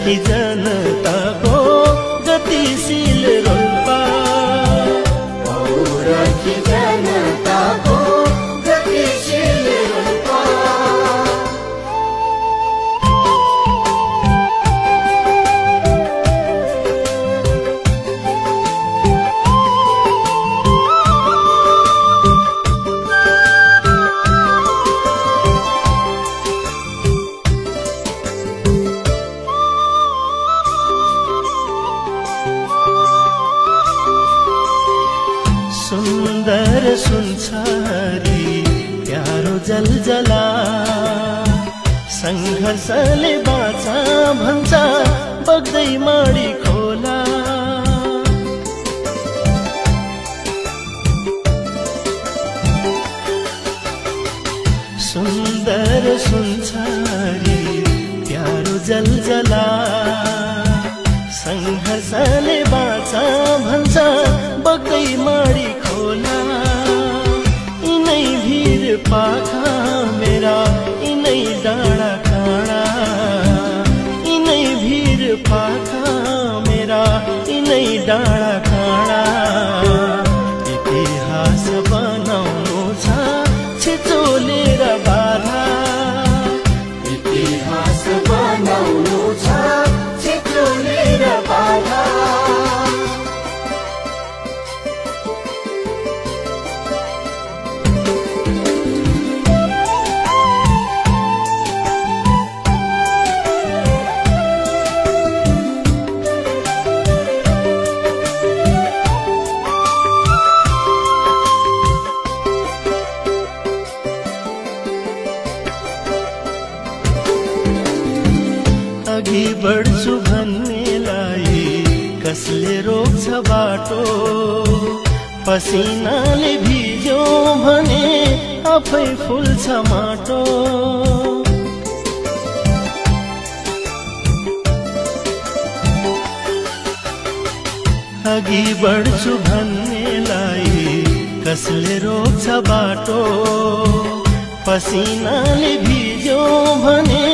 पौरखी जनताको गतिशील रोल्पा पौरखी जनताको गतिशील रोल्पा सुन्दर सुनसारी प्यारो जलजला संघर्षले बाचा भन्छ बग्दै माडी खोला सुन्दर सुनसारी प्यारो जलजला संघर्षले बाचा भन्छ बग्दै माडी खोला यिनै भिर पाखा मेरा यिनै डाँडा काँडा यिनै भिर पाखा मेरा यिनै डाँडा काँडा इतिहास बनाउनु छ छिचोलेर बाधा इतिहास बनाउनु छ छिचोलेर बाधा अघि बढ्छु भन्नेलाई कसले रोक्छ बाटो पसिनाले भिज्यो भने आफै फुल्छ माटो अघि बढ्छु भन्नेलाई कसले रोक्छ बाटो पसिनाले भिज्यो भने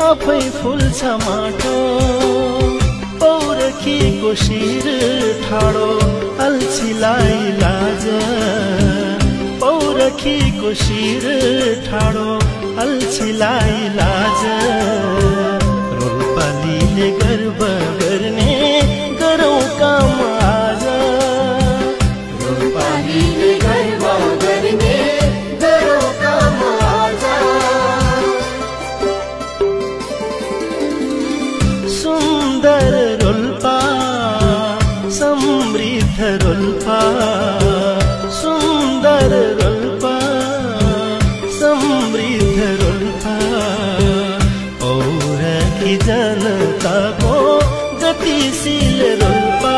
आफै फुल्छ माटो पौरखीको शिर ठाडो अल्छीलाई लाज पौरखीको शिर ठाडो अल्छीलाई लाज रोल्पालीले गर्व गर्ने गरौँ काम आज रोल्पालीले गर्व गर्ने गरौँ काम आज सुन्दर रोल्पा समृद्ध रोल्पा सुन्दर रोल्पा समृद्ध रोल्पा पौरखी जनताको गतिशील रोल्पा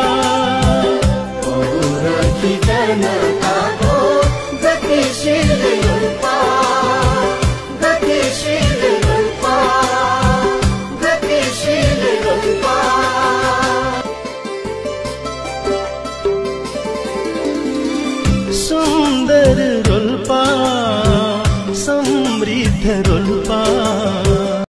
पौरखी जनताको गतिशील रोल्पा गतिशील रोल्पा गतिशील रोल्पा सुन्दर रोल्पा समृद्ध रोल्पा